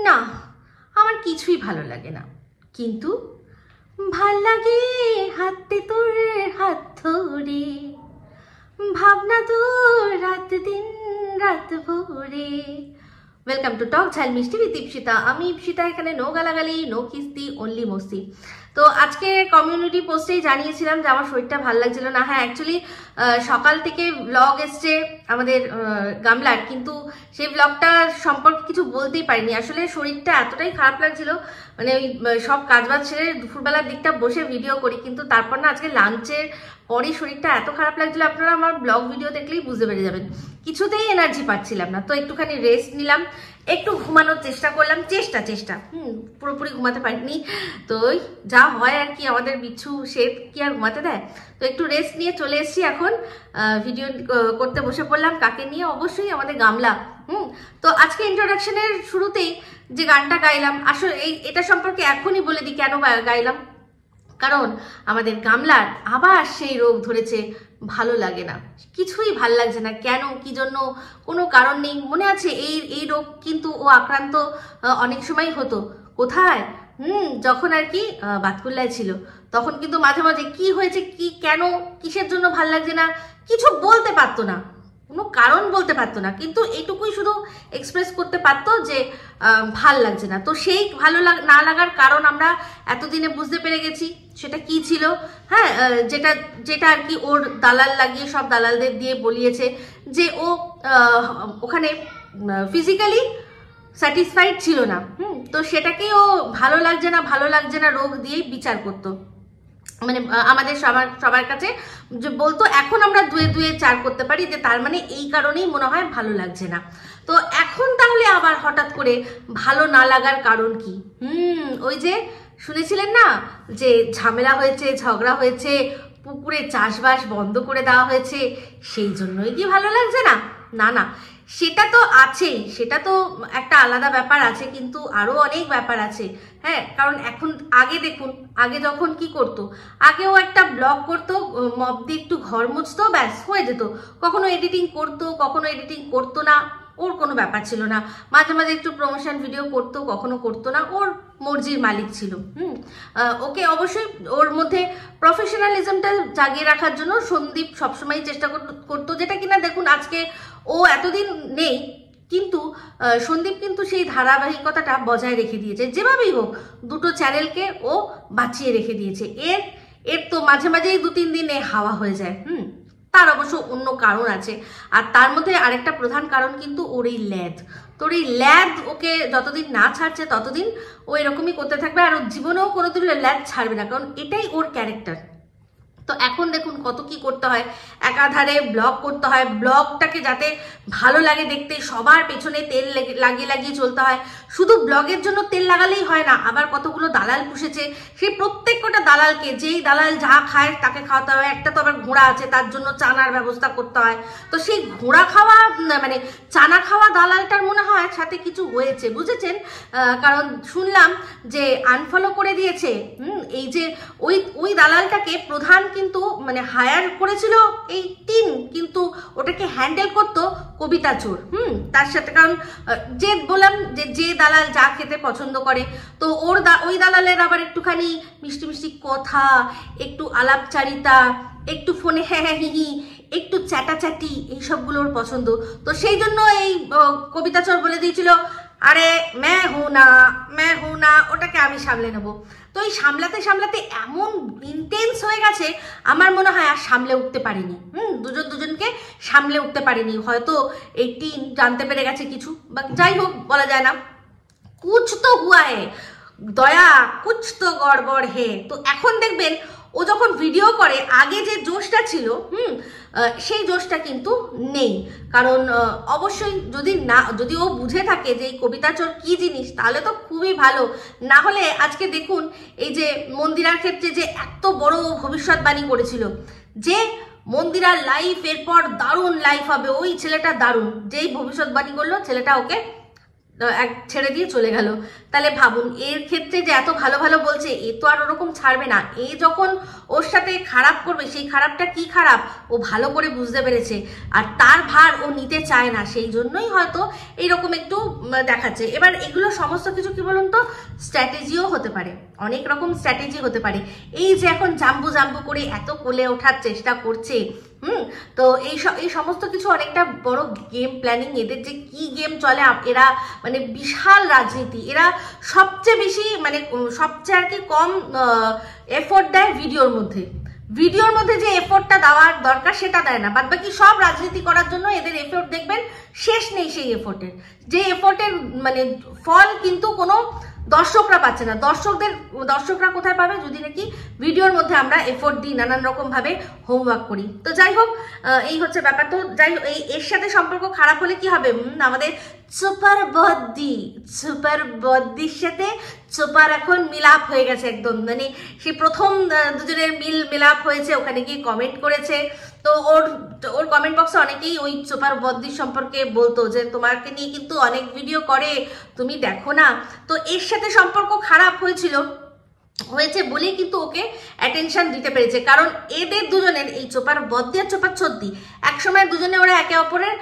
না, আমার কিছুই ভালো লাগে না, কিন্তু ভাল লাগে হাতে তোর হাত ধরে, ভাবনা তোর রাত দিন রাত ভরে। ওয়েলকাম টু টক ঝাল মিষ্টি উইথ ইপসিতা। আমি ইপসিতা, এখানে নো গালাগালি, নো কিস্তি, অনলি মস্তি। তো আজকে কমিউনিটি পোস্টেই জানিয়েছিলাম যে আমার শরীরটা ভালো লাগছিল না। হ্যাঁ, অ্যাকচুয়ালি সকাল থেকে ব্লগ এসছে আমাদের গামলার, কিন্তু সেই ব্লগটা সম্পর্কে কিছু বলতেই পারিনি। আসলে শরীরটা এতটাই খারাপ লাগছিল, মানে ওই সব কাজবাজ ছেড়ে দুপুরবেলার দিকটা বসে ভিডিও করি, কিন্তু তারপর না আজকে লাঞ্চের পরই শরীরটা এত খারাপ লাগছিল, আপনারা আমার ব্লগ ভিডিও দেখলেই বুঝতে পেরে যাবেন। কিছুতেই এনার্জি পাচ্ছিলাম না, তো একটুখানি রেস্ট নিলাম, একটু ঘুমানোর চেষ্টা করলাম। চেষ্টা পুরোপুরি ঘুমাতে পারিনি, তো ওই যা হয় আর কি, আমাদের বিচ্ছু সে কি আর ঘুমাতে দেয়। তো একটু রেস্ট নিয়ে চলে এসেছি, এখন ভিডিও করতে বসে পড়লাম। কাকে নিয়ে? অবশ্যই আমাদের গামলা। তো আজকে ইন্ট্রোডাকশনের শুরুতেই যে গানটা গাইলাম, আসলে এটা সম্পর্কে এখনই বলে দিই কেন গাইলাম। কারণ আমাদের গামলার আবার সেই রোগ ধরেছে, ভালো লাগে না, কিছুই ভাল লাগছে না। কেন, কি জন্য, কোনো কারণ নেই। মনে আছে এই রোগ কিন্তু ও আক্রান্ত অনেক সময় হতো। কোথায়? যখন আর কি বাতকুল্লায় ছিল, তখন কিন্তু মাঝে মাঝে কি হয়েছে, কি কেন, কিসের জন্য ভাল লাগছে না, কিছু বলতে পারতো না, কোনো কারণ বলতে পারতো না, কিন্তু এটুকুই শুধু এক্সপ্রেস করতে পারতো যে ভাল লাগছে না। তো সেই ভালো না লাগার কারণ আমরা এতদিনে বুঝতে পেরে গেছি, সেটা কি ছিল। হ্যাঁ, যেটা আর কি ওর দালাল লাগিয়ে, সব দালালদের দিয়ে বলিয়েছে যে ও ওখানে ফিজিক্যালি স্যাটিসফাইড ছিল না। তো সেটাকেই ও ভালো লাগছে না রোগ দিয়েই বিচার করতো, মানে আমাদের সবার কাছে যে বলতো এখন আমরা দুয়ে চার করতে পারি, যে তার মানে এই কারণেই মনে হয় ভালো লাগছে না। তো এখন তাহলে আবার হঠাৎ করে ভালো না লাগার কারণ কি? ওই যে শুনেছিলেন না যে ঝামেলা হয়েছে, ঝগড়া হয়েছে, পুকুরে চাষবাস বন্ধ করে দেওয়া হয়েছে, সেই জন্যই কি ভালো লাগছে না? না, সেটা তো আছেই, সেটা তো একটা আলাদা ব্যাপার আছে, কিন্তু আরো অনেক ব্যাপার আছে। হ্যাঁ, কারণ এখন আগে দেখুন, আগে যখন কি করতো, আগেও একটা ব্লগ করতো, মপ দিয়ে একটু ঘর মুছতো, ব্যাস হয়ে যেত। কখনো এডিটিং করতো, কখনো এডিটিং করতো না, ওর কোনো ব্যাপার ছিল না। মাঝে মাঝে একটু প্রমোশন ভিডিও করতো, কখনো করতো না, ওর মর্জির মালিক ছিল। ওকে অবশ্যই ওর মধ্যে প্রফেশনালিজমটা জাগিয়ে রাখার জন্য সন্দীপ সবসময় চেষ্টা করতো, যেটা কিনা দেখুন আজকে ও এতদিন নেই, কিন্তু সন্দীপ কিন্তু সেই ধারাবাহিকতাটা বজায় রেখে দিয়েছে। যেভাবেই হোক দুটো চ্যানেলকে ও বাঁচিয়ে রেখে দিয়েছে। এর তো মাঝে মাঝেই 2-3 দিনে হাওয়া হয়ে যায়। তার অবশ্য অন্য কারণ আছে, আর তার মধ্যে আরেকটা প্রধান কারণ কিন্তু ওর এই ল্যাদ। তোর এই ল্যাদ ওকে যতদিন না ছাড়ছে ততদিন ও এরকমই করতে থাকবে, আর ওর জীবনেও কোনোদিন ল্যাদ ছাড়বে না, কারণ এটাই ওর ক্যারেক্টার। তো এখন দেখুন কত কি করতে হয়, একাধারে ব্লগ করতে হয়, ব্লগটাকে যাতে ভালো লাগে দেখতে সবার পেছনে তেল লাগিয়ে চলতে হয়। শুধু ব্লগের জন্য তেল লাগালেই হয় না, আবার কতগুলো দালাল পুষেছে, সেই প্রত্যেকটা দালালকে, যেই দালাল যা খায় তাকে খাওয়াতে হয়। একটা তো আবার ঘোড়া আছে, তার জন্য চানার ব্যবস্থা করতে হয়। তো সেই ঘোড়া খাওয়া, মানে চানা খাওয়া দালালটার মনে হয় সাথে কিছু হয়েছে, বুঝেছেন? কারণ শুনলাম যে আনফলো করে দিয়েছে। এই যে ওই দালালটাকে প্রধান কিন্তু মানে হায়ার করেছিল এই টিম, কিন্তু ওটাকে হ্যান্ডেল করতো কবিতা চোর। তার সাথে, কারণ যে বললাম যে দালাল যা খেতে পছন্দ করে, তো ওই দালালের আবার একটুখানি মিষ্টি মিষ্টি কথা, একটু আলাপচারিতা, একটু ফোনে হ্যাঁ হি, একটু চ্যাটাচ্যাটি, এইসবগুলোর পছন্দ। তো সেই জন্য এই কবিতা চোর বলে দিয়েছিল, আরে ম্যা হু না, ওটাকে আমি সামলে নেবো। তো এই সামলাতে সামলাতে এমন ইন্টেন্স হয়ে গেছে, আমার মনে হয় আর সামলে উঠতে পারিনি। দুজনকে সামলে উঠতে পারিনি, হয়তো এই টিম জানতে পেরে গেছে কিছু, বা যাই হোক বলা যায় না। কুছ তো হুয়া হে দয়া, কুছ তো গড়বড় হে। তো এখন দেখবেন ও যখন ভিডিও করে, আগে যে জোশটা ছিল সেই জোশটা কিন্তু নেই। কারণ অবশ্যই যদি ও বুঝে থাকে যে এই কবিতা চোর কি জিনিস, তাহলে তো খুবই ভালো। না হলে আজকে দেখুন এই যে মন্দিরার ক্ষেত্রে যে এত বড় ভবিষ্যৎবাণী করেছিল, যে মন্দিরার লাইফ এরপর দারুণ লাইফ হবে, ওই ছেলেটা দারুণ, যেই ভবিষ্যৎবাণী করলো ছেলেটা ওকে এক ছেড়ে দিয়ে চলে গেল। তাহলে ভাবুন এর ক্ষেত্রে যে এত ভালো ভালো বলছে, এ তো আর ওরকম ছাড়বে না। এ যখন ওর সাথে খারাপ করবে, সেই খারাপটা কি খারাপ ও ভালো করে বুঝতে পেরেছে, আর তার ভার ও নিতে চায় না, সেই জন্যই হয়তো এইরকম একটু দেখাচ্ছে। এবার এগুলো সমস্ত কিছু কি বলুন তো, স্ট্র্যাটেজিও হতে পারে, অনেক রকম স্ট্র্যাটেজি হতে পারে। এই যে এখন জাম্বু জাম্বু করে এত কোলে ওঠার চেষ্টা করছে, তো এই সমস্ত কিছু অনেকটা বড় গেম প্ল্যানিং। এদের যে কি গেম চলে, এরা মানে বিশাল রাজনীতি। এরা সবচেয়ে বেশি মানে সবচেয়ে আর কি কম এফোর্ট দেয় ভিডিওর মধ্যে। ভিডিওর মধ্যে যে এফোর্টটা দেওয়ার দরকার সেটা দেয় না, বাদ বাকি সব রাজনীতি করার জন্য এদের এফোর্ট দেখবেন শেষ নেই। সেই এফোর্টের যে এফোর্টের মানে ফল কিন্তু কোনো দর্শকরা পাচ্ছে না। দর্শকরা কোথায় পাবে, যদি নাকি ভিডিওর মধ্যে আমরা এফোর্ট দিই, নানান রকম ভাবে হোমওয়ার্ক করি। তো যাই হোক, এই হচ্ছে ব্যাপার। তো যাই হোক, এর সাথে সম্পর্ক খারাপ হলে কি হবে, আমাদের সুপার বদ্দির সাথে সুপার এখন মিলাপ হয়ে গেছে একদম। মানে সেই প্রথম দুজনের মিলাপ হয়েছে, ওখানে গিয়ে কমেন্ট করেছে। তো ওর কমেন্ট বক্সে অনেকেই ওই সুপার বদ্দির সম্পর্কে বলতো যে তোমাকে নিয়ে কিন্তু অনেক ভিডিও করে, তুমি দেখো না। তো এর সাথে সম্পর্ক খারাপ হয়েছে বলেই কিন্তু ওকে অ্যাটেনশন দিতে পেরেছে। কারণ এদের দুজনের, এই চোপার বদ্দি আর চোপার ছদ্দি, একসময় দুজনে ওরা একে অপরের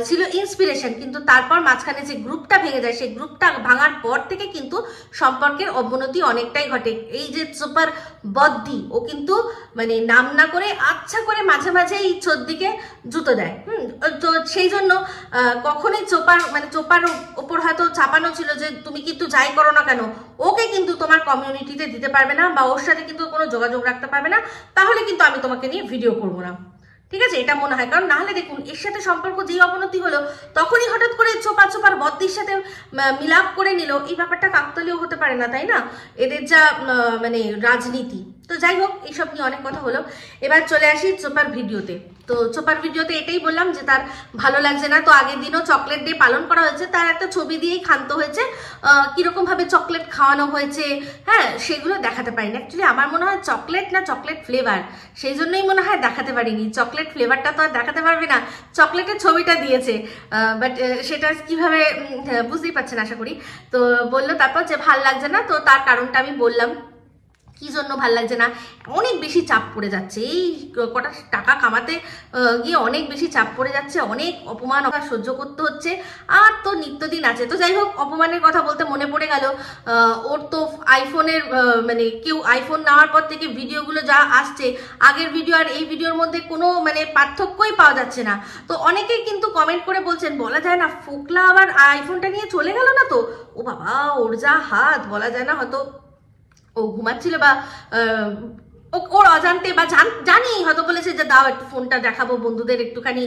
ছিল ইন্সপিরেশন। কিন্তু তারপর মাঝখানে যে গ্রুপটা ভেঙে যায়, সেই গ্রুপটা ভাঙার পর থেকে কিন্তু সম্পর্কের অবনতি অনেকটাই ঘটে। এই যে চোপার বদ্দি, ও কিন্তু মানে নাম না করে আচ্ছা করে মাঝে মাঝে এই ছদ্দিকে জুতো দেয়। তো সেই জন্য কখনোই চোপার ওপর হয়তো চাপানো ছিল যে তুমি কিন্তু যাই করো না কেন, ওকে কিন্তু তোমার কমিউনিটিতে দিতে পারবে না, বা ওর সাথে কিন্তু কোনো যোগাযোগ রাখতে পারবে না, তাহলে কিন্তু আমি তোমাকে নিয়ে ভিডিও করবো না। ঠিক আছে, এটা মনে হয়। কারণ নাহলে দেখুন এর সাথে সম্পর্ক যেই অবনতি হলো, তখনই হঠাৎ করে চোপার বদ্দির সাথে মিলাপ করে নিল। এই ব্যাপারটা কাকতালীয় হতে পারে না, তাই না? এদের যা মানে রাজনীতি। তো যাই হোক, এইসব নিয়ে অনেক কথা হলো। এবার চলে আসি চোপার ভিডিওতে। তো চোপার ভিডিওতে এটাই বললাম যে তার ভালো লাগছে না। তো আগের দিনও চকলেট ডে পালন করা হয়েছে, তার একটা ছবি দিয়েই ক্ষান্ত হয়েছে। কিরকম ভাবে চকলেট খাওয়ানো হয়েছে, হ্যাঁ, সেগুলো দেখাতে পারিনি। অ্যাকচুয়ালি আমার মনে হয় চকলেট না চকলেট ফ্লেভার, সেই জন্যই মনে হয় দেখাতে পারিনি। চকলেট ফ্লেভারটা তো আর দেখাতে পারবে না, চকলেটের ছবিটা দিয়েছে, বাট সেটা কিভাবে বুঝতেই পারছেন আশা করি। তো বললো তারপর যে ভাল লাগছে না। তো তার কারণটা আমি বললাম কি জন্য ভাল লাগছে না। অনেক বেশি চাপ পড়ে যাচ্ছে, এই কটা টাকা কামাতে গিয়ে অনেক বেশি চাপ পড়ে যাচ্ছে, অনেক অপমান সহ্য করতে হচ্ছে, আর তো নিত্যদিন আছে। তো যাই হোক, অপমানের কথা বলতে মনে পড়ে গেল, ওর তো আইফোনের মানে কেউ আইফোন নেওয়ার পর থেকে ভিডিওগুলো যা আসছে, আগের ভিডিও আর এই ভিডিওর মধ্যে কোনো মানে পার্থক্যই পাওয়া যাচ্ছে না। তো অনেকেই কিন্তু কমেন্ট করে বলছেন, বলা যায় না ফোকলা আবার আইফোনটা নিয়ে চলে গেল না তো, ও বাবা ওর যা হাত, বলা যায় না হয়তো ও ঘুমাচ্ছিল বা ওর অজান্তে বা জানি হয়তো বলেছে যে দাও একটু ফোনটা দেখাবো, বন্ধুদের একটুখানি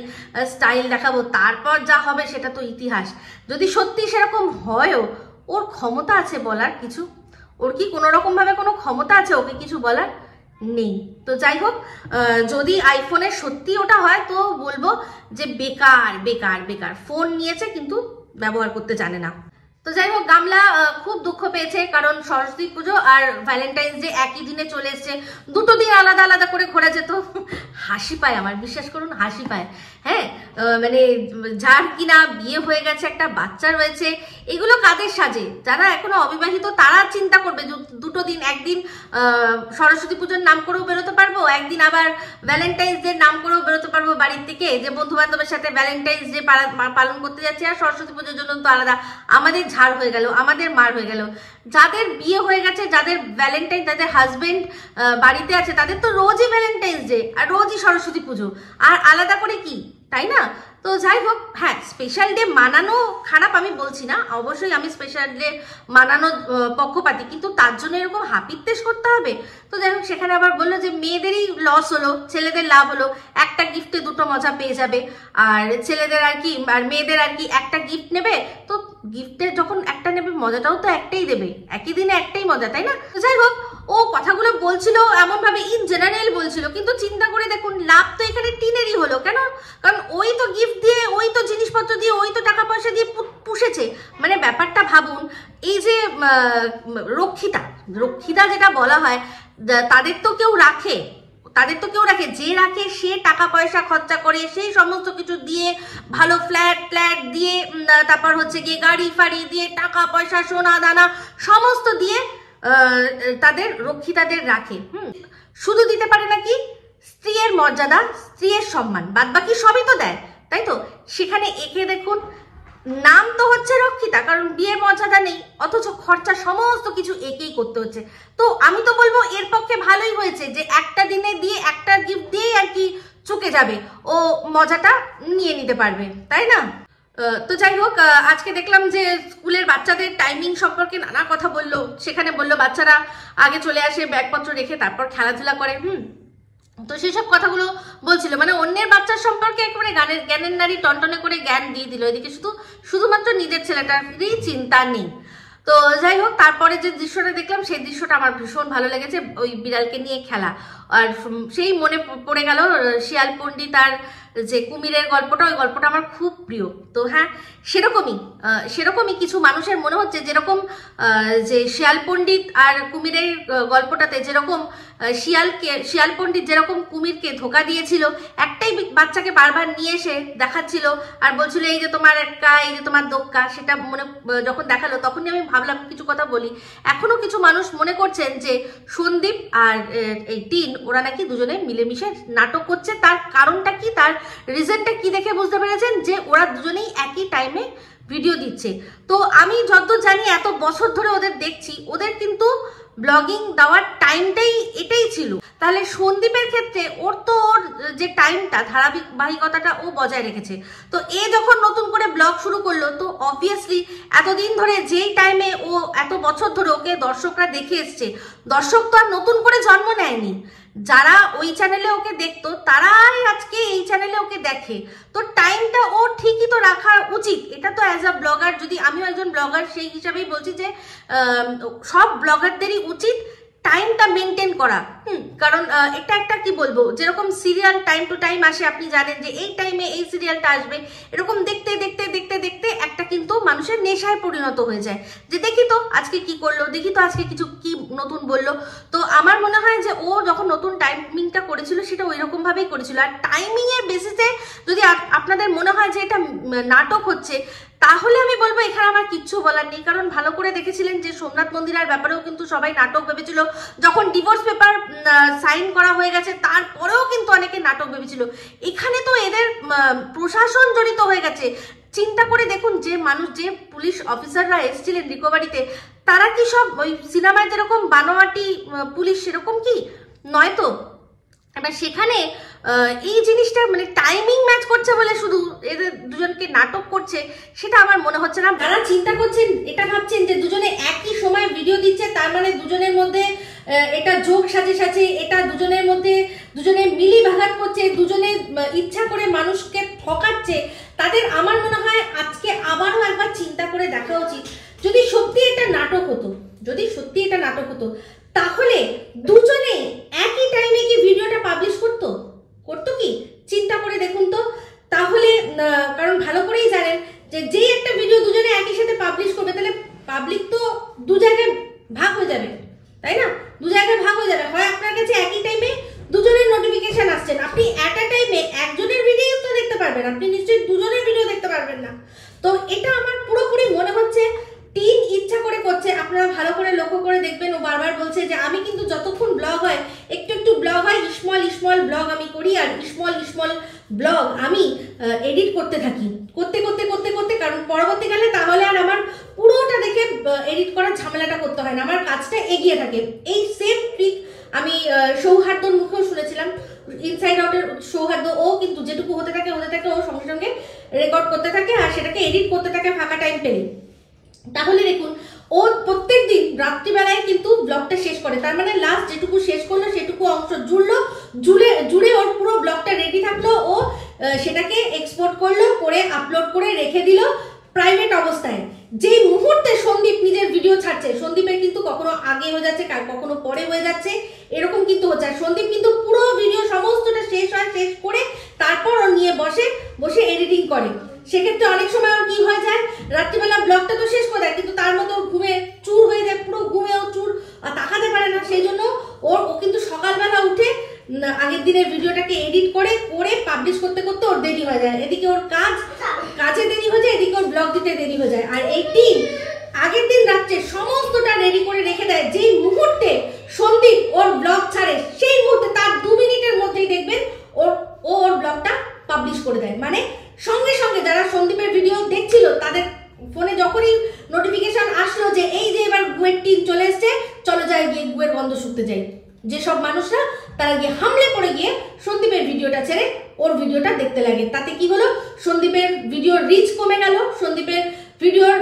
স্টাইল দেখাবো, তারপর যা হবে সেটা তো ইতিহাস। যদি সত্যি সেরকম হয়ও, ওর ক্ষমতা আছে বলার কিছু? ওর কি কোনো রকম ভাবে কোনো ক্ষমতা আছে ওকে কিছু বলার? নেই। তো যাই হোক, যদি আইফোনের সত্যি ওটা হয় তো বলবো যে বেকার বেকার বেকার, ফোন নিয়েছে কিন্তু ব্যবহার করতে জানে না। তো যাই হোক, গামলা খুব দুঃখ পেয়েছে, কারণ সরস্বতী পুজো আর ভ্যালেন্টাইন্স ডে একই দিনে চলে এসছে। দুটো দিন আলাদা আলাদা করে ঘোরা যেত। হাসি পায় আমার, বিশ্বাস করুন হাসি পায়। হ্যাঁ, মানে যার কিনা বিয়ে হয়ে গেছে, একটা বাচ্চা রয়েছে, এগুলো কাদের সাজে? যারা এখনো অবিবাহিত তারা চিন্তা করবে দুটো দিন, একদিন সরস্বতী পুজোর নাম করেও বেরোতে পারবো, একদিন আবার ভ্যালেন্টাইন্স ডে নাম করেও বেরোতে পারবো বাড়ির থেকে, যে বন্ধু বান্ধবের সাথে ভ্যালেন্টাইন্স ডে পালন করতে যাচ্ছি, আর সরস্বতী পুজোর জন্য তো আলাদা। আমাদের ঝাড় হয়ে গেল, আমাদের মার হয়ে গেল। যাদের বিয়ে হয়ে গেছে, যাদের ভ্যালেন্টাইন, যাদের হাজবেন্ড বাড়িতে আছে, তাদের তো রোজই ভ্যালেন্টাইন্স ডে আর রোজই সরস্বতী পুজো, আর আলাদা করে কি, তাই না? তো যাই হোক, হ্যাঁ স্পেশাল ডে মানানো খারাপ আমি বলছি না, অবশ্যই আমি স্পেশাল ডে মানানো পক্ষপাতী, কিন্তু তার জন্য এরকম হাপিত্তেশ করতে হবে? তো যাই হোক, সেখানে আবার বললো যে মেয়েদেরই লস হলো, ছেলেদের লাভ হলো, একটা গিফটে দুটো মজা পেয়ে যাবে, আর ছেলেদের আর কি, আর মেয়েদের আর কি একটা গিফট নেবে, তো গিফটের যখন একটা নেবে মজাটাও তো একটাই দেবে, একই দিনে একটাই মজা, তাই না? তো যাই হোক, ও কথাগুলো বলছিল এমন ভাবে ইন জেনারেল বলছিল, কিন্তু চিন্তা করে দেখুন লাভ তো এখানে টিনেরই হলো। কেন? কারণ ওই তো গিফট দিয়ে, ওই তো জিনিসপত্র দিয়ে, ওই তো টাকা পয়সা দিয়ে পুষেছে। মানে ব্যাপারটা ভাবুন, এই যে রক্ষিতা যেটা বলা হয়, তাদের তো কেউ রাখে, তাদের তো কেউ রাখে, যে রাখে সে টাকা পয়সা খরচা করে, সেই সমস্ত কিছু দিয়ে, ভালো ফ্ল্যাট দিয়ে, তারপর হচ্ছে গিয়ে গাড়ি ফাড়ি দিয়ে, টাকা পয়সা সোনা দানা সমস্ত দিয়ে তাদের রক্ষিতাদের রাখে। শুধু দিতে পারে নাকি স্ত্রীর মর্যাদা, স্ত্রীর সম্মান, বাদ বাকি সবই তো দেয়, তাই তো? সেখানে একে দেখুন, নাম তো হচ্ছে রক্ষিতা, কারণ বিয়ের মর্যাদা নেই, অথচ খরচা সমস্ত কিছু একেই করতে হচ্ছে। তো আমি তো বলবো এর পক্ষে ভালোই হয়েছে যে একটা দিনে দিয়ে, একটা গিফট দিয়ে আর কি চুকে যাবে, ও মজাটা নিয়ে নিতে পারবে, তাই না? তো যাই হোক, আজকে দেখলাম যে স্কুলের বাচ্চাদের টাইমিং সম্পর্কে নানা কথা বললো। সেখানে বললো বাচ্চারা আগে চলে আসে, ব্যাগপত্র রেখে তারপর খেলাধুলা করে। তো সেসব কথাগুলো বলছিল, মানে অন্যের বাচ্চার সম্পর্কে একেবারে জ্ঞানের নারী টনটনে করে জ্ঞান দিয়ে দিল, এদিকে শুধুমাত্র নিজের ছেলেটারই চিন্তা নেই। তো যাই হোক, তারপরে যে দৃশ্যটা দেখলাম সেই দৃশ্যটা আমার ভীষণ ভালো লেগেছে, ওই বিড়ালকে নিয়ে খেলা। আর সেই মনে পড়ে গেল শিয়াল পণ্ডিত আর যে কুমিরের গল্পটা, ওই গল্পটা আমার খুব প্রিয়। তো হ্যাঁ, সেরকমই কিছু মানুষের মনে হচ্ছে, যেরকম যে শিয়াল পণ্ডিত আর কুমিরের গল্পটাতে যেরকম শিয়াল পণ্ডিত যেরকম কুমিরকে ধোকা দিয়েছিল, একটাই বাচ্চাকে বারবার নিয়ে এসে দেখাচ্ছিল আর বলছিল এই যে তোমার এক্কা, এই যে তোমার দোক্কা, সেটা মনে যখন দেখালো তখনই আমি ভাবলাম কিছু কথা বলি। এখনো কিছু মানুষ মনে করছেন যে সন্দীপ আর এই টিন ওরা নাকি দুজনে মিলেমিশে নাটক করছে। তার কারণটা কি, তার রিজনটা কি দেখে বুঝতে পেরেছেন যে ওরা দুজনেই একই টাইমে ভিডিও দিচ্ছে। তো আমি যতদূর জানি, এত বছর ধরে ওদের দেখছি, ওদের কিন্তু ব্লগিং দেওয়ার টাইমটাই এটাই ছিল। তাহলে সন্দীপের ক্ষেত্রে ওর যে টাইমটা, ধারাবাহিকতাটা ও বজায় রেখেছে। তো এ যখন নতুন করে ব্লগ শুরু করলো, তো অবভিয়াসলি এতদিন ধরে যেই টাইমে ও এত বছর ধরে ওকে দর্শকরা দেখে এসছে, দর্শক তো আর নতুন করে জন্ম নেয়নি। যারা ওই চ্যানেলে ওকে দেখতো তারাই আজকে এই চ্যানেলে ওকে দেখে। তো টাইমটা ও ঠিকই তো রাখা উচিত। এটা তো অ্যাজ আ ব্লগার, যদি আমিও একজন ব্লগার সেই হিসাবেই বলছি যে সব ব্লগারদেরই উচিত টাইমটা মেনটেন করা। কারণ এটা একটা কি বলবো, যেরকম সিরিয়াল টাইম টু টাইম আসে, আপনি জানেন যে এই টাইমে এই সিরিয়ালটা আসবে, এরকম দেখতে দেখতে দেখতে দেখতে একটা কিন্তু মানুষের নেশায় পরিণত হয়ে যায়, যে দেখি তো আজকে কি করলো, দেখি তো আজকে কিছু কি নতুন বললো। তো আমার মনে হয় যে ও যখন নতুন টাইমিংটা করেছিল সেটা ওই রকম ভাবেই করেছিল। আর টাইমিং এর বেসিসে যদি আপনাদের মনে হয় যে এটা নাটক হচ্ছে, তাহলে আমি বলবো এখানে আমার কিচ্ছু বলার নেই। কারণ ভালো করে দেখেছিলেন যে সোমনাথ মন্দিরের ব্যাপারেও কিন্তু সবাই নাটক ভেবেছিল, যখন ডিভোর্স পেপার সাইন করা হয়ে গেছে তারপরেও কিন্তু অনেকে নাটক ভেবেছিল। এখানে তো এদের প্রশাসন জড়িত হয়ে গেছে। চিন্তা করে দেখুন, যে মানুষ, যে পুলিশ অফিসাররা এসেছিলেন রিকভারিতে, তারা কি সব ওই সিনেমায় যেরকম বানোয়াটি পুলিশ সেরকম কি নয়? তো এবার সেখানে এই জিনিসটা মানে টাইমিং ম্যাচ করছে বলে শুধু এদের দুজনকে নাটক করছে, সেটা আমার মনে হচ্ছে না। যারা চিন্তা করছেন, এটা ভাবছেন যে দুজনে একই সময় ভিডিও দিচ্ছে, তার মানে দুজনের মধ্যে এটা যোগ সাজে, এটা দুজনের মধ্যে দুজনে মিলি ভাগাত করছে, দুজনে ইচ্ছা করে মানুষকে ঠকাচ্ছে, তাদের আমার মনে হয় আজকে আবারও একবার চিন্তা করে দেখা উচিত। যদি সত্যি এটা নাটক হতো, তাহলে দুজনে একই টাইমে কি ভিডিওটা পাবলিশ করতো কি? চিন্তা করে দেখুন তো। তাহলে কারণ ভালো করেই জানেন যে একটা ভিডিও দুজনে একই সাথে পাবলিশ করবে, তাহলে পাবলিক তো দু জায়গায় ভাগ হয়ে যাবে, তাই না? দু জায়গায় ভাগ হয়ে যাবে। হয় আপনার কাছে একই টাইমে দুজনের নোটিফিকেশন আসছেন, আপনি অ্যাট আ টাইমে একজনের ভিডিও তো দেখতে পারবেন, আপনি নিশ্চয়ই দুজনের ভিডিও দেখতে পারবেন না। তো এটা আমার পুরোপুরি মনে হচ্ছে টিন ইচ্ছা করে করছে। আপনারা ভালো করে লক্ষ্য করে দেখবেন, ও বারবার বলছে যে আমি কিন্তু যতক্ষণ ব্লগ হয়, একটু ব্লগ হয়, স্মল ব্লগ আমি করি, আর স্মল ব্লগ আমি এডিট করতে থাকি, করতে কারণ পরবর্তীকালে তাহলে আর আমার পুরোটা দেখে এডিট করার ঝামেলাটা করতে হয় না, আমার কাজটা এগিয়ে থাকে। এই সেম ট্রিক আমি সৌহার্দ্যর মুখেও শুনেছিলাম। ইনসাইড আউটের সৌহার্দ্য, ও কিন্তু যেটুকু হতে থাকে ও সঙ্গে সঙ্গে রেকর্ড করতে থাকে আর সেটাকে এডিট করতে থাকে ফাঁকা টাইম পেলে। তাহলে দেখুন, ও প্রত্যেক দিন রাত্রিবেলায় কিন্তু ব্লগটা শেষ করে, তার মানে লাস্ট যেটুকু শেষ করলো সেটুকু অংশ জুড়ে ওর পুরো ব্লগটা রেডি থাকলো, ও সেটাকে এক্সপোর্ট করলো, করে আপলোড করে রেখে দিল প্রাইভেট অবস্থায়। যেই মুহূর্তে সন্দীপ নিজের ভিডিও ছাড়ছে, সন্দীপের কিন্তু কখনো আগে হয়ে যাচ্ছে, কখনো পরে হয়ে যাচ্ছে, এরকম কিন্তু হচ্ছে। আর সন্দীপ কিন্তু পুরো ভিডিও সমস্তটা শেষ করে তারপর ও নিয়ে বসে এডিটিং করে। সেক্ষেত্রে অনেক সময় ওর কি হয়ে যায়, রাত্রিবেলা ব্লগটা তো শেষ করে দেয়, কিন্তু তার মতো ঘুমে চুর হয়ে যায়, পুরো ঘুমেও চুর, তাকাতে পারে না। সেই জন্য ও কিন্তু সকালবেলা উঠে আগে ভিডিওটাকে এডিট করে করে পাবলিশ করতে করতে ওর দেরি হয়ে যায়, এদিকে ওর কাজে দেরি হয়ে যায়, এদিকে ওর ব্লগ দিতে দেরি হয়ে যায়। আর এই টিম আগের দিন রাত্রে সমস্তটা রেডি করে রেখে দেয়, যেই মুহূর্তে সন্দীপ ওর ব্লগ ছাড়ে সেই মুহূর্তে তার 2 মিনিটের মধ্যেই দেখবেন ওর ব্লগটা পাবলিশ করে দেয়। মানে সঙ্গে সঙ্গে যারা সন্দীপের ভিডিও দেখছিল তাদের ফোনে যখনই নোটিফিকেশন আসলো যে এই যে এবার গুয়ের টিম চলে এসছে, চলো যাই গিয়ে গুয়ের গন্ধ শুকতে যাই, যেসব মানুষরা তারা গিয়ে হামলে পড়ে গিয়ে সন্দীপের ভিডিওটা ছেড়ে ওর ভিডিওটা দেখতে লাগে। তাতে কি হলো, সন্দীপের ভিডিওর রিচ কমে গেল, সন্দীপের ভিডিওর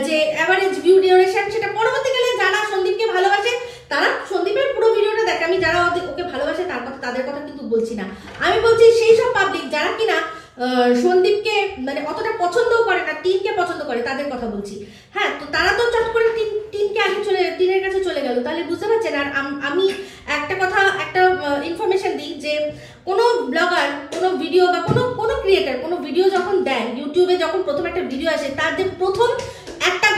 যে অ্যাভারেজ ভিউ ডিউরেশন সেটা পরবর্তীকালে যারা সন্দীপকে ভালোবাসে তারা সন্দীপের পুরো ভিডিওটা দেখে। আমি যারা ওকে ভালোবাসে তাদের কথা কিন্তু বলছি না, আমি বলছি সেই সব পাবলিক যারা কিনা সন্দীপকে মানে অতটা পছন্দও করে না, টিনকে পছন্দ করে, তাদের কথা বলছি। হ্যাঁ, তো তারা তো চট করে টিনকে আগে টিনের কাছে চলে গেল, তাহলে বুঝতে পারছেন। আর আমি একটা ইনফরমেশন দিই যে কোনো ব্লগার কোনো ভিডিও বা কোনো ক্রিয়েটার কোনো ভিডিও যখন দেন ইউটিউবে, যখন প্রথম একটা ভিডিও আসে তার যে প্রথম 1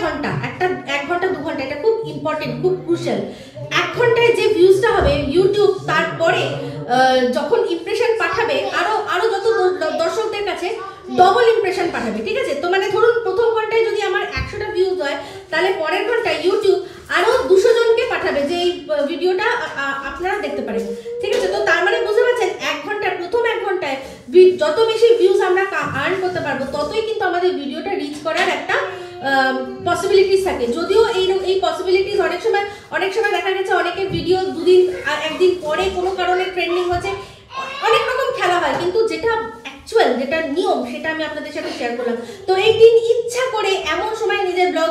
ঘন্টা 2 ঘন্টা এটা খুব ইম্পর্টেন্ট, খুব ক্রুশাল। 1 ঘন্টায় যে ভিউজটা হবে ইউটিউব তারপরে যখন ইমপ্রেশন পাঠাবে আরো যত দর্শকদের কাছে ডবল ইমপ্রেশন পাঠাবে, ঠিক আছে? তো মানে ধরুন প্রথম ঘন্টায় যদি আমার 100টা ভিউজ হয়, তাহলে পরের ঘন্টায় ইউটিউব আরো 200 জনকে পাঠাবে যে এই ভিডিওটা আপনারা দেখতে পারেন, ঠিক আছে? তো তার মানে বুঝতে পারছেন প্রথম 1 ঘন্টায় যত বেশি ভিউজ আমরা আর্ন করতে পারবো ততই কিন্তু আমাদের ভিডিওটা রিচ করার একটা পসিবিলিটিস থাকে। যদিও এই পসিবিলিটিস অনেক সময় দেখা গেছে অনেকের ভিডিও 2 দিন 1 দিন পরে কোনো কারণে ট্রেন্ডিং হচ্ছে, অনেক রকম খেলা হয়, কিন্তু যেটা অ্যাকচুয়াল যেটা নিয়ম সেটা আমি আপনাদের সাথে শেয়ার করলাম। তো এই দিন ইচ্ছা করে এমন সময় নিজের ব্লগ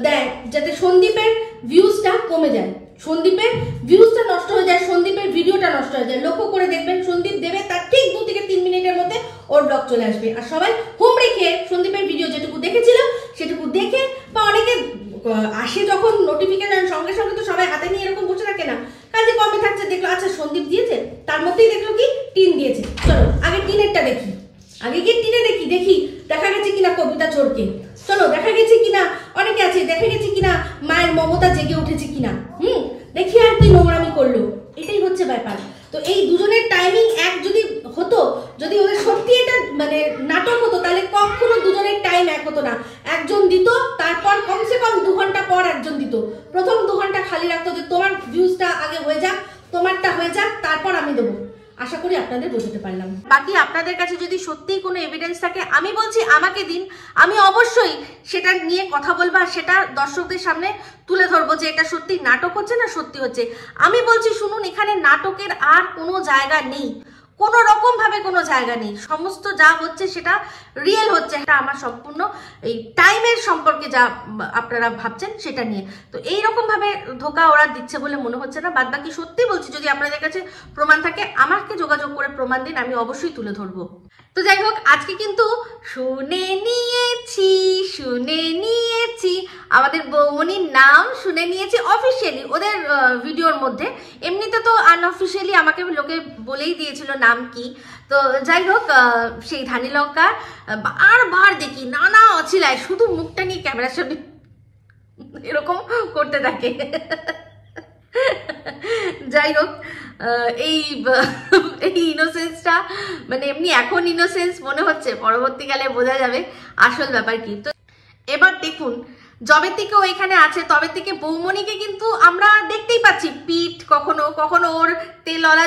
দেয় যাতে সন্দীপের ভিউজটা কমে যায়, সন্দীপের ভিউজটা নষ্ট হয়ে যায়, সন্দীপের ভিডিওটা নষ্ট হয়ে যায়। লক্ষ্য করে দেখবেন সন্দীপ দেবে তার ঠিক 2 থেকে 3 মিনিটের মধ্যে ওর ব্লগ চলে আসবে, আর সবাই হোম রেখে সন্দীপের ভিডিও যেটুকু দেখেছিল সেটুকু দেখে, বা অনেকে আসে যখন নোটিফিকেশন সঙ্গে সঙ্গে তো সবাই হাতে নিয়ে এরকম বসে থাকে না, কাজে কমে থাকছে, দেখলো আচ্ছা সন্দীপ দিয়েছে, তার মধ্যেই দেখলো কি টিন দিয়েছে, চলো আগে টিনেরটা দেখি, আগে গিয়ে টিনে দেখি দেখা গেছে কিনা কবিতা চোরকে, চলো দেখা গেছে কিনা অনেকে আছে, দেখা গেছে কিনা মায়ের মমতা জেগে উঠেছে কিনা, দেখি আর কি নোংরামি করলো, এটাই হচ্ছে ব্যাপার। তো এই দুজনের টাইমিং এক যদি হতো, যদি ওদের সত্যি এটা মানে নাটক হতো, তাহলে কখনো দুজনের টাইম এক হতো না। একজন দিত, তারপর কমসে কম 2 ঘন্টা পর একজন দিত, প্রথম 2 ঘন্টা খালি রাখতো যে তোমার ভিউজটা আগে হয়ে যাক, তোমারটা হয়ে যাক, তারপর আমি দেবো। আশা করি আপনাদের বোঝাতে পারলাম। বাকি আপনাদের কাছে যদি সত্যিই কোনো এভিডেন্স থাকে আমি বলছি আমাকে দিন, আমি অবশ্যই সেটা নিয়ে কথা বলবো, আর সেটা দর্শকদের সামনে তুলে ধরবো যে এটা সত্যি নাটক হচ্ছে না সত্যি হচ্ছে। আমি বলছি শুনুন, এখানে নাটকের আর কোনো জায়গা নেই, কোনো রকম ভাবে কোনো জায়গা নেই, সমস্ত যা হচ্ছে সেটা রিয়েল হচ্ছে। এটা আমার সম্পূর্ণ এই টাইমের সম্পর্কে যা আপনারা ভাবছেন সেটা নিয়ে। তো এইরকম ভাবে ধোকা ওরা দিচ্ছে বলে মনে হচ্ছে না। বাদ বাকি সত্যি বলছি, যদি আপনাদের কাছে প্রমাণ থাকে আমাকে যোগাযোগ করে প্রমাণ দিন, আমি অবশ্যই তুলে ধরবো। তো যাই হোক, আজকে কিন্তু শুনে নিয়েছি আমাদের বৌমনির নাম শুনে নিয়েছি অফিসিয়ালি ওদের ভিডিওর মধ্যে। এমনিতে তো আনঅফিসিয়ালি আমাকে লোকে বলেই দিয়েছিল নাম কি। তো যাই হোক, সেই ধানি লঙ্কা বারবার দেখি নানা অছিলায় শুধু মুখটা নিয়ে ক্যামেরার সামনে এরকম করতে থাকে। যাই হোক, এই ইনোসেন্সটা মানে এমনি এখন ইনোসেন্স মনে হচ্ছে, পরবর্তীকালে বোঝা যাবে আসল ব্যাপার কি। তো এবার দেখুন, যবে থেকে ও এখানে আছে তবে থেকে বৌমনিকে কিন্তু আমরা দেখতেই পাচ্ছি পিঠ, কখনো কখনো ওর তেলওয়ালা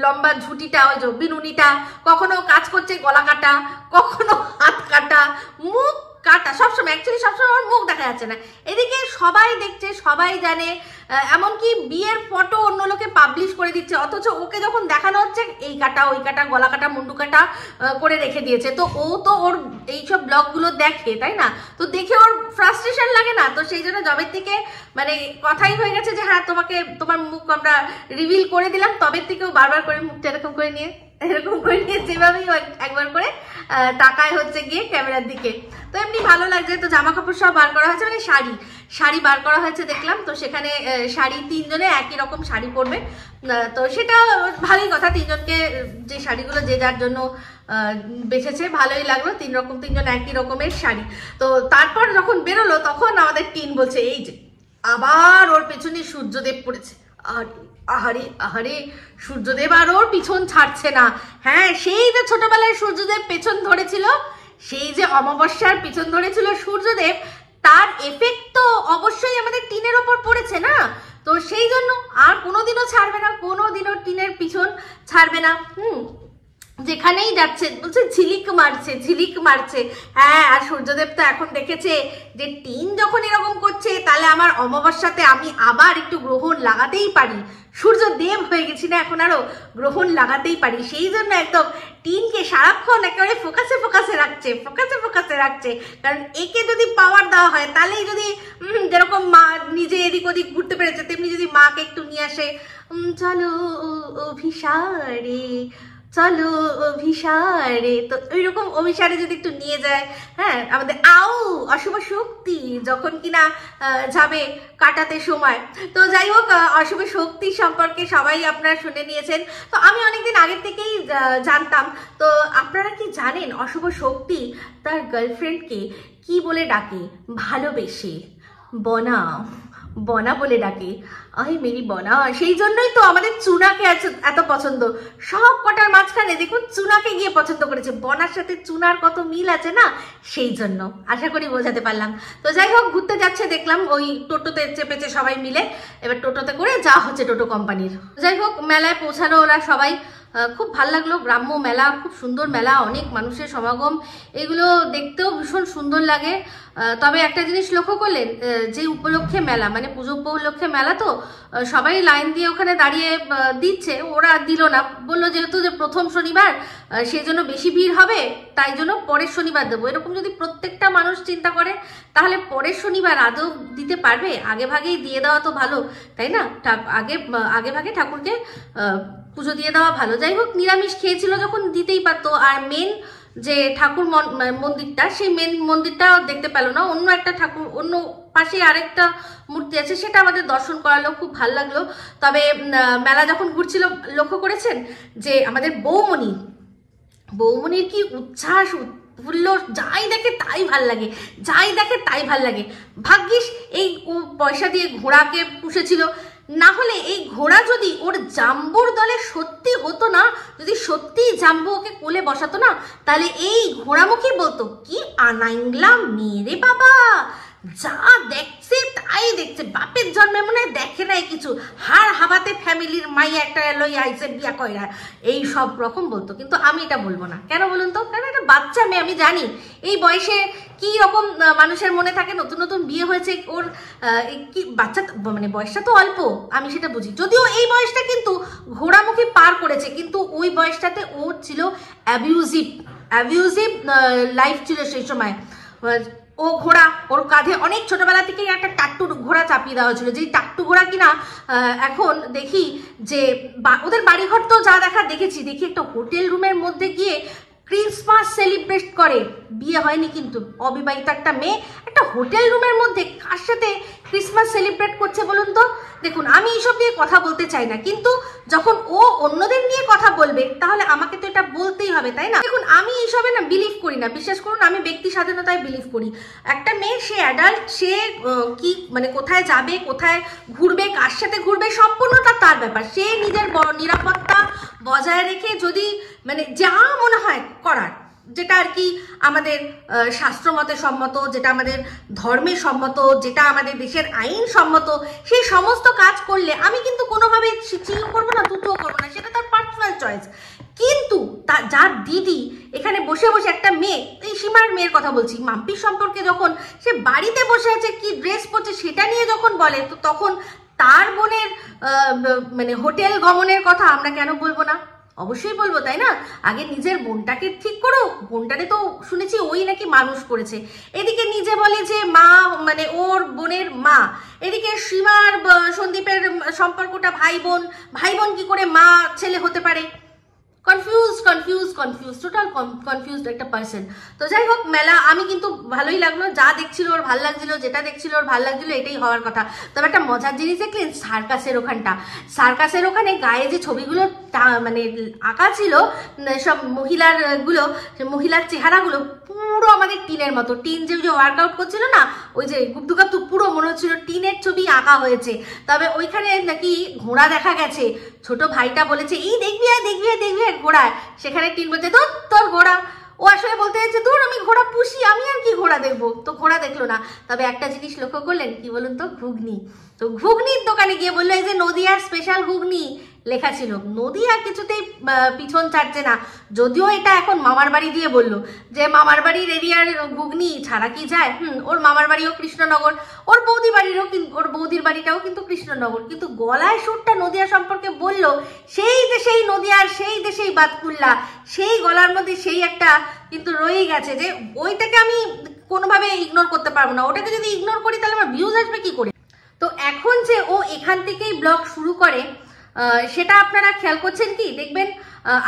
লম্বা ঝুটিটা, ওই যে বিনুনিটা, কখনো কাজ করছে গলা কাটা, কখনো হাত কাটা, মুখ কাটা, সবসময় অ্যাকচুয়ালি সবসময় আমার মুখ দেখা যাচ্ছে না। এদিকে সবাই দেখছে, সবাই জানে, এমনকি বিয়ের ফটো অন্য লোকে পাবলিশ করে দিচ্ছে, অথচ ওকে যখন দেখানো হচ্ছে এই কাটা ওই কাটা গলা কাটা মুন্ডু কাটা করে রেখে দিয়েছে। তো ও তো ওর এইসব ব্লগগুলো দেখে, তাই না? তো দেখে ওর ফ্রাস্ট্রেশন লাগে না? তো সেই জন্য যবের থেকে মানে কথাই হয়ে গেছে যে হ্যাঁ তোমার মুখ আমরা রিভিল করে দিলাম, তবের থেকেও বারবার করে মুখটা এরকম করে নিয়ে যেভাবেই একবার করে তাকায় হচ্ছে গিয়ে ক্যামেরার দিকে। তো এমনি ভালো লাগছে। তো জামা কাপড় সব বার করা হয়েছে, মানে শাড়ি বার করা হয়েছে দেখলাম। তো সেখানে শাড়ি 3 জনে একই রকম শাড়ি পরবে, তো সেটা ভালোই কথা। 3 জনকে যে শাড়িগুলো যে যার জন্য বেছেছে ভালোই লাগলো, 3 জন একই রকমের শাড়ি। তো তারপর যখন বেরোলো তখন আমাদের টিন বলছে এই যে আবার ওর পেছনে সূর্যদেব পড়েছে, আহারে আহারে, সূর্যদেব আর ওর পিছন ছাড়ছে না। হ্যাঁ, সেই যে ছোটবেলায় সূর্যদেব পেছন ধরেছিল, সেই যে অমাবস্যার পিছন ধরেছিল সূর্যদেব, তার এফেক্ট তো অবশ্যই আমাদের টিনের ওপর পড়েছে না। তো সেই জন্য আর কোনোদিনও ছাড়বে না, কোনোদিনও টিনের পিছন ছাড়বে না। যেখানেই যাচ্ছে বলছে ঝিলিক মারছে, ঝিলিক মারছে। হ্যাঁ, আর সূর্যদেব তো এখন দেখেছে যে টিন যখন এরকম করছে, তাহলে আমার অমাবস্যাতে আমি আবার একটু গ্রহণ লাগাতেই পারি। সূর্যদেব হয়ে গেছি না এখন, আরো গ্রহণ লাগাতেই পারি। সেই জন্য একদম টিনকে সারাক্ষণ একেবারে ফোকাসে ফোকাসে রাখছে, ফোকাসে ফোকাসে রাখছে। কারণ একে যদি পাওয়ার দেওয়া হয়, তাহলেই যদি যেরকম মা নিজে এদিক ওদিক ঘুরতে পেরেছে, তেমনি যদি মাকে একটু নিয়ে আসে, চলো অভিসারে, চলো অভিসারে, তো ওইরকম অভিসারে যদি একটু নিয়ে যায়। হ্যাঁ, আমাদের অশুভ শক্তি যখন কিনা যাবে কাটাতে সময়। তো যাই হোক, অশুভ শক্তি সম্পর্কে সবাই আপনারা শুনে নিয়েছেন। তো আমি অনেকদিন আগের থেকেই জানতাম। তো আপনারা কি জানেন অশুভ শক্তি তার গার্লফ্রেন্ডকে কি বলে ডাকে? ভালোবেসে বনা, বনা বলে ডাকে। আই মেরি বনা। সেই জন্যই তো আমাদের চুনাকে এত পছন্দ। সব কটার মাঝখানে দেখুন চুনাকে গিয়ে পছন্দ করেছে। বনার সাথে চুনার কত মিল আছে না, সেই জন্য। আশা করি বোঝাতে পারলাম। তো যাই হোক, ঘুরতে যাচ্ছে দেখলাম ওই টোটোতে চেপেছে সবাই মিলে। এবার টোটোতে করে যা হচ্ছে টোটো কোম্পানির। যাই হোক, মেলায় পৌঁছানো ওরা সবাই। খুব ভাল লাগলো। গ্রাম্য মেলা, খুব সুন্দর মেলা, অনেক মানুষের সমাগম, এগুলো দেখতেও ভীষণ সুন্দর লাগে। তবে একটা জিনিস লক্ষ্য করলেন, যে উপলক্ষে মেলা, মানে পুজো উপলক্ষে মেলা, তো সবাই লাইন দিয়ে ওখানে দাঁড়িয়ে দিচ্ছে, ওরা দিল না। বললো যেহেতু যে প্রথম শনিবার, সেই জন্য বেশি ভিড় হবে, তাই জন্য পরের শনিবার দেবো। এরকম যদি প্রত্যেকটা মানুষ চিন্তা করে, তাহলে পরের শনিবার আদৌ দিতে পারবে? আগে ভাগেই দিয়ে দেওয়া তো ভালো, তাই না? আগে ভাগে ঠাকুরকে পুজো দিয়ে দেওয়া ভালো। যাই হোক, নিরামিষ খেয়েছিল যখন দিতেই পারতো। আর মেন যে ঠাকুর মন্দিরটা, সেই মেন মন্দিরটা দেখতে পেল না। অন্য একটা ঠাকুর, অন্য পাশে আরেকটা মূর্তি আছে, সেটা আমাদের দর্শন করালো, খুব ভালো লাগলো। তবে মেলা যখন ঘুরছিল, লক্ষ্য করেছেন যে আমাদের বৌমনির কি উচ্ছ্বাস উৎফুল্ল, যাই দেখে তাই ভাল লাগে, যাই দেখে তাই ভাল লাগে। ভাগ্যিস এই পয়সা দিয়ে ঘোড়াকে পুষেছিল, না হলে এই ঘোড়া যদি ওর জাম্বুর দলে সত্যি হতো না, যদি সত্যি জাম্বু ওকে কোলে বসাতো না, তাহলে এই ঘোড়ামুখী বলতো, কি আনাইংলা মেরে বাবা, যা দেখছে তাই দেখছে, বাপের জন্মে মনে হয় দেখে নাই কিছু, হার হাবাতে ফ্যামিলির মাইয়া একটা এলোই আইসে বিয়া কয়রা, এই সব রকম বলতো। কিন্তু আমি এটা বলবো না। কেন বলুন তো? কারণ একটা বাচ্চা মেয়ে, আমি জানি এই বয়সে কি রকম মানুষের মনে থাকে। নতুন নতুন বিয়ে হয়েছে, ওর কি বাচ্চা, মানে বয়সটা তো অল্প, আমি সেটা বুঝি। যদিও এই বয়সটা কিন্তু ঘোড়ামুখী পার করেছে, কিন্তু ওই বয়সটাতে ওর ছিল অ্যাবিউজিভ লাইফ ছিল সেই সময়। ও ঘোড়া, ওর কাঁধে অনেক ছোটবেলা থেকেই একটা টাট্টু ঘোড়া চাপিয়ে দেওয়া হয়েছিল, যেই টাট্টু ঘোড়া কিনা এখন দেখি যে ওদের বাড়িঘর তো যা দেখি একটা হোটেল রুমের মধ্যে গিয়ে ক্রিসমাস সেলিব্রেট করে। বিয়ে হয়নি কিন্তু, অবিবাহিত একটা মেয়ে একটা হোটেল রুমের মধ্যে কার সাথে ক্রিসমাস সেলিব্রেট করছে বলুন তো? দেখুন, আমি এইসব নিয়ে কথা বলতে চাই না, কিন্তু যখন ও অন্যদের নিয়ে কথা বলবে, তাহলে আমাকে তো এটা বলতেই হবে, তাই না? দেখুন, আমি এইসবে না বিলিভ করি না, বিশ্বাস করুন। আমি ব্যক্তি স্বাধীনতায় বিলিভ করি। একটা মেয়ে, সে অ্যাডাল্ট, সে কি মানে কোথায় যাবে, কোথায় ঘুরবে, কার সাথে ঘুরবে, সম্পূর্ণটা তার ব্যাপার। সে নিজের নিরাপত্তা বজায় রেখে যদি মানে যা মনে হয় করার, যেটা আর কি আমাদের শাস্ত্রমতে সম্মত, যেটা আমাদের ধর্মে সম্মত, যেটা আমাদের দেশের আইন সম্মত, সেই সমস্ত কাজ করলে আমি কিন্তু কোনোভাবে চিল করবো না, দুটোও করবো না, সেটা তার পার্সোনাল চয়েস। কিন্তু যার দিদি এখানে বসে বসে একটা মেয়ে, এই সীমার মেয়ের কথা বলছি, মাম্পির সম্পর্কে যখন সে বাড়িতে বসে আছে, কি ড্রেস পরছে সেটা নিয়ে যখন বলে, তো তখন তার বোনের মানে হোটেল গমনের কথা আমরা কেন বলবো না? অবশ্যই বলবো, তাই না? আগে নিজের বোনটাকে ঠিক করো। বোনটারে তো শুনেছি ওই নাকি মানুষ করেছে। এদিকে নিজে বলে যে মা, মানে ওর বোনের মা। এদিকে সীমার সন্দীপের সম্পর্কটা ভাই বোন কি করে মা ছেলে হতে পারে? কনফিউজ টোটাল কনফিউজড একটা পার্সন। তো যাই হোক, মেলা আমি কিন্তু ভালোই লাগলো, যা দেখছিল ওর ভালো লাগছিল, যেটা দেখছিল ওর ভালো লাগছিল, এটাই হওয়ার কথা। তবে একটা মজার জিনিস দেখলেন, সার্কাসের ওখানে গায়ে যে ছবিগুলো মানে আঁকা ছিল সব মহিলার চেহারাগুলো পুরো আমাদের টিনের মতো, টিন যে ওয়ার্কআউট করছিল না, ওই যে গুপ্তু পুরো মনে হচ্ছিল টিনের ছবি আঁকা হয়েছে। তবে ওইখানে নাকি ঘোড়া দেখা গেছে, ছোট ভাইটা বলেছে এই দেখবি ঘোড়া, সেখানে টিন বলছে তোর ঘোড়া। ও আসলে বলতে চাইছে দূর আমি ঘোড়া পুষি, আমি আর কি ঘোড়া দেখবো, তো ঘোড়া দেখলো না। তবে একটা জিনিস লক্ষ্য করলেন কি বলুন তো, ঘুগনি। তো ঘুগনির দোকানে গিয়ে বললো এই যে নদিয়ার স্পেশাল ঘুগনি লেখা ছিল। নদিয়া কিছুতেই পিছন ছাড়ছে না, যদিও এটা এখন মামার বাড়ি দিয়ে বললো যে মামার বাড়ির এরিয়ার ঘুগনি ছাড়া কি যায়। ওর মামার বাড়িও কৃষ্ণনগর, ওর বৌদির বাড়িটাও কিন্তু কৃষ্ণনগর, কিন্তু গলায় সুরটা নদিয়া সম্পর্কে বললো সেই দেশেই নদিয়ার, সেই দেশেই বাতকুল্লা, সেই গলার মধ্যে সেই একটা কিন্তু রয়ে গেছে, যে ওইটাকে আমি কোনোভাবে ইগনোর করতে পারবো না। ওটাকে যদি ইগনোর করি তাহলে আমার ভিউজ আসবে কি করে। তো এখন যে ও এখান থেকেই ব্লগ শুরু করে, সেটা আপনারা খেয়াল করছেন কি, দেখবেন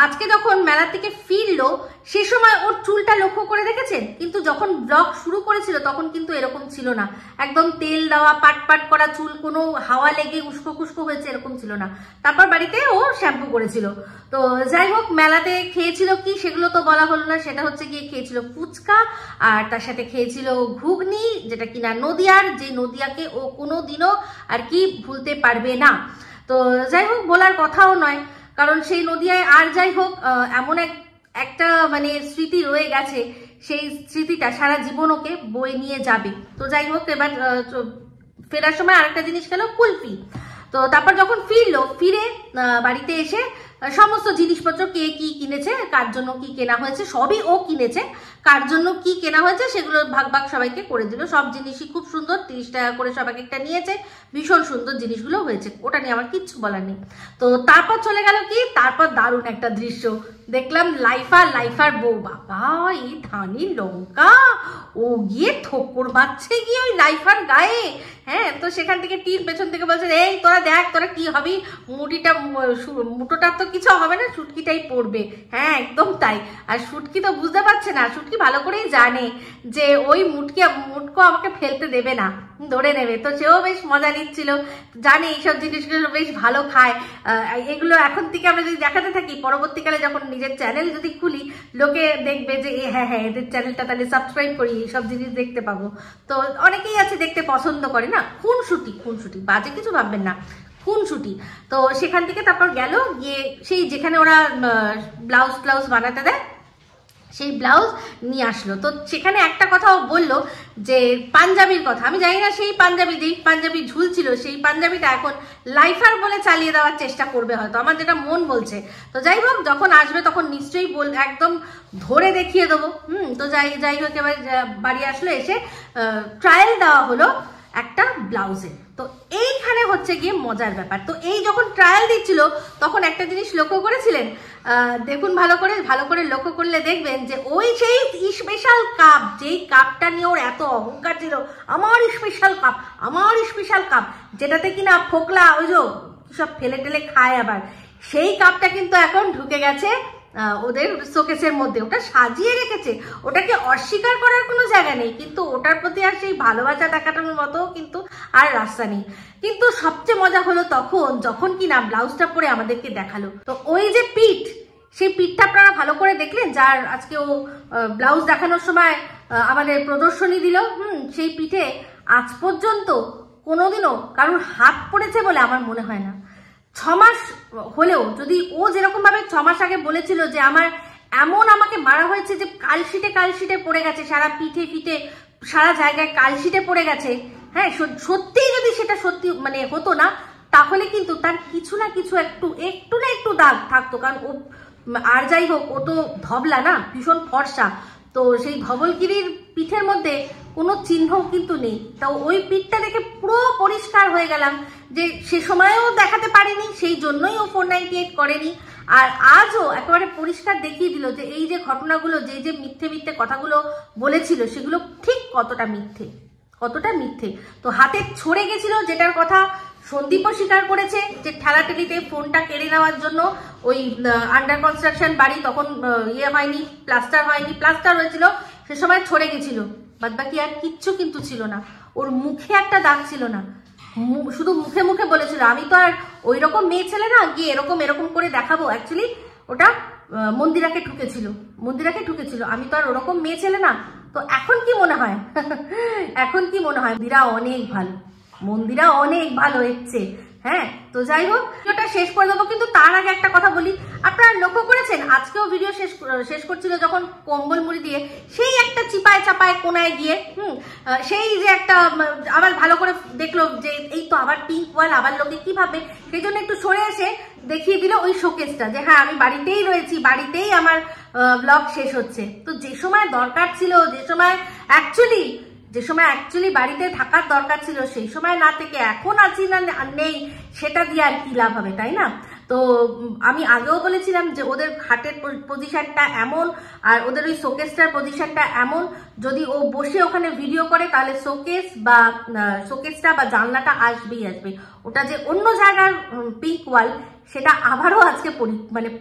আজকে যখন মেলা থেকে ফিরলো সে সময় ওর চুলটা লক্ষ্য করে দেখেছেন, কিন্তু যখন ব্লগ শুরু করেছিল তখন কিন্তু এরকম ছিল না, একদম তেল দেওয়া পাট করা চুল, কোনো হাওয়া লেগে উস্কো হয়েছে এরকম ছিল না। তারপর বাড়িতে ও শ্যাম্পু করেছিল। তো যাই হোক, মেলাতে খেয়েছিল কি সেগুলো তো বলা হলো না, সেটা হচ্ছে গিয়ে খেয়েছিল ফুচকা, আর তার সাথে খেয়েছিল ঘুগনি, যেটা কিনা নদিয়ার, যে নদিয়াকে ও কোনোদিনও আর কি ভুলতে পারবে না। তো যাই হোক, বলার কথাও নয়, কারণ সেই নদিয়ায় আর যাই হোক এমন একটা মানে স্মৃতি রয়ে গেছে, সেই স্মৃতিটা সারা জীবন ওকে বয়ে নিয়ে যাবে। তো যাই হোক, এবার ফেরার সময় আরেকটা জিনিস খেলো, কুলফি। তো তারপর যখন ফিরে বাড়িতে এসে সমস্ত জিনিসপত্র কে কি কিনেছে, কার জন্য কি কেনা হয়েছে সবই ও কিনেছে, কার জন্য কি কেনা হয়েছে সেগুলো ভাগ সবাইকে করে দিল। সব জিনিসই খুব সুন্দর, 30 টাকা করে সবাইকে একটা নিয়েছে, ভীষণ সুন্দর জিনিসগুলো হয়েছে, ওটা নিয়ে আমার কিচ্ছু বলার নেই। তো তারপর চলে গেল কি, তারপর দারুণ একটা দৃশ্য দেখলাম, লাইফার বউ, বাবা এই ধানি লঙ্কা, ও গিয়ে ঠোকর মারছে গিয়ে ওই লাইফার গায়ে। হ্যাঁ, তো সেখান থেকে টির পেছন থেকে বলছে এই তোরা দেখ তোরা কি হবি, মুটোটার তো কিছু হবে না, শুটকিটাই পড়বে। হ্যাঁ একদম তাই। আর শুটকি তো বুঝতে পারছে না, শুটকি ভালো করেই জানে যে ওই মুটকো আমাকে ফেলতে দেবে না, ধরে নেবে। তো সেও বেশ মজা নিচ্ছিল, জানে এইসব জিনিসগুলো বেশ ভালো খায়। এগুলো এখন থেকে আমরা যদি দেখাতে থাকি, পরবর্তীকালে যখন নিজের চ্যানেল যদি খুলি, লোকে দেখবে যে হ্যাঁ এদের চ্যানেলটা তাহলে সাবস্ক্রাইব করি, এইসব জিনিস দেখতে পাবো। তো অনেকেই আছে দেখতে পছন্দ করে না, খুনসুটি বাজে কিছু ভাববেন না, খুনসুটি। তো সেখান থেকে তারপর গেল গিয়ে সেই যেখানে ওরা ব্লাউজ বানাতে দেয়, সেই ব্লাউজ নিয়ে আসলো। তো সেখানে একটা কথাও বললো যে পাঞ্জাবির কথা, আমি জানি না সেই যেই পাঞ্জাবি ঝুলছিল সেই পাঞ্জাবিটা এখন লাইফার বলে চালিয়ে দেওয়ার চেষ্টা করবে হয়তো, আমার যেটা মন বলছে। তো যাই হোক, যখন আসবে তখন নিশ্চয়ই একদম ধরে দেখিয়ে দেবো। তো যাই হোক, এবার বাড়ি আসলো, এসে ট্রায়াল দেওয়া হলো একটা ব্লাউজে। তো এইখানে হচ্ছে গিয়ে মজার ব্যাপার। তো এই যখন ট্রায়াল দিচ্ছিল তখন একটা জিনিস লক্ষ্য করেছিলেন, দেখুন ভালো করে লক্ষ্য করলে দেখবেন যে ওই সেই স্পেশাল কাপ, যেই কাপটা নিয়ে ওর এত অহংকার ছিল, আমার স্পেশাল কাপ, যেটাতে কিনা ফোকলা ওই যে সব ফেলে টেলে খায় আবার, সেই কাপটা কিন্তু এখন ঢুকে গেছে ওদের শোকেসের মধ্যে, ওটা সাজিয়ে রেখেছে, ওটাকে অস্বীকার করার কোনো জায়গা নেই, কিন্তু ওটার প্রতি আর সেই ভালোবাসা দেখাটানোর মতো কিন্তু আর রাস্তা নেই। কিন্তু সবচেয়ে মজা হলো যখন কিনা ব্লাউজটা পরে আমাদেরকে দেখালো। তো ওই যে পিঠ, সেই পিঠটা আপনারা ভালো করে দেখলেন, যার আজকে ও ব্লাউজ দেখানোর সময় আমাদের প্রদর্শনী দিল, সেই পিঠে আজ পর্যন্ত কোনোদিনও কারোর হাত পড়েছে বলে আমার মনে হয় না। 6 মাস হলেও, যদি ও যেরকম ভাবে 6 মাস আগে বলেছিল যে আমাকে মারা হয়েছে যে কালশিটে পড়ে গেছে, সারা পিঠে সারা জায়গায় কালশিটে পড়ে গেছে, হ্যাঁ সত্যিই যদি সেটা সত্যি মানে হতো না, তাহলে কিন্তু তার কিছু না কিছু একটু দাগ থাকতো। কারণ ও আর যাই হোক, ও তো ধবলা না, ভীষণ ফর্সা, তো সেই ধবলগিরির পিঠের মধ্যে কোনো চিহ্ন কিন্তু নেই। তা ওই পিঠটা দেখে পুরো পরিষ্কার হয়ে গেলাম যে সে সময়েও দেখাতে পারেনি, সেই জন্যই ও 498 করেনি। আর আজও একেবারে পরিষ্কার দেখিয়ে দিল যে এই যে ঘটনাগুলো, যে মিথ্যে কথাগুলো বলেছিল, সেগুলো ঠিক কতটা মিথ্যে। তো হাতে ছড়ে গেছিল, যেটার কথা সন্দীপও স্বীকার করেছে যে ঠেলাঠেলিতে ফোনটা কেড়ে নেওয়ার জন্য ওই আন্ডার কনস্ট্রাকশন বাড়ি তখন ইয়ে হয়নি, প্লাস্টার হয়েছিল, সে সময় ছড়ে গেছিল, বাদ বাকি আর কিচ্ছু কিন্তু ছিল না। ওর মুখে একটা দাগ ছিল না, শুধু মুখে মুখে বলেছিল আমি তো আর ওই রকম মেয়ে ছেলে না গিয়ে এরকম এরকম করে দেখাবো। অ্যাকচুয়ালি ওটা মন্দিরাকে ঠুকেছিল, আমি তো আর ওরকম মেয়ে ছেলে না। তো এখন কি মনে হয় এখন কি মনে হয় মন্দিরা অনেক ভালো এসছে। হ্যাঁ, তো যাই হোক, ভিডিওটা শেষ করে দেবো, কিন্তু তার আগে একটা কথা বলি। আপনারা লক্ষ্য করেছেন আজকেও ভিডিও শেষ করছিল যখন কম্বল মুড়ি দিয়ে সেই একটা চিপায় চাপায় কোনায় গিয়ে সেই যে একটা আবার ভালো করে দেখলো যে এই তো আবার পিঙ্ক ওয়াল, আবার লোকে কি ভাববে, সেই জন্য একটু সরে এসে দেখিয়ে দিল ওই শোকেসটা যে হ্যাঁ আমি বাড়িতেই রয়েছি, বাড়িতেই আমার ব্লগ শেষ হচ্ছে। তো যে সময় দরকার ছিল, যে সময় অ্যাকচুয়ালি বাড়িতে থাকার দরকার ছিল, সেই সময় না থেকে এখন আছি না নেই সেটা দিয়ে আর কি লাভ হবে, তাই না? তো আমি আগেও বলেছিলাম যে ওদের খাটের পজিশনটা এমন আর ওদের ওই শোকেসটার পজিশনটা এমন, যদি ও বসে ওখানে ভিডিও করে তাহলে শোকেসটা বা জানলাটা আসবে। ওটা যে অন্য জায়গার পিঙ্ক ওয়াল সেটা আবারও আজকে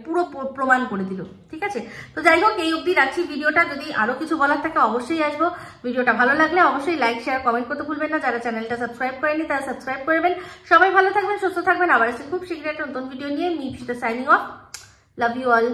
পুরো প্রমাণ করে দিল। ঠিক আছে, তো যাই হোক, এই অবধি রাখছি ভিডিওটা। যদি আরো কিছু বলার থাকে অবশ্যই আসবো। ভিডিওটা ভালো লাগলে অবশ্যই লাইক, শেয়ার, কমেন্ট করতে ভুলবেন না। যারা চ্যানেলটা সাবস্ক্রাইব করেনি তারা সাবস্ক্রাইব করবেন। সবাই ভালো থাকবেন, সুস্থ থাকবেন। আবার খুব শীঘ্রই একটা নতুন ভিডিও নিয়ে। Me Ipsita signing off. Love you all.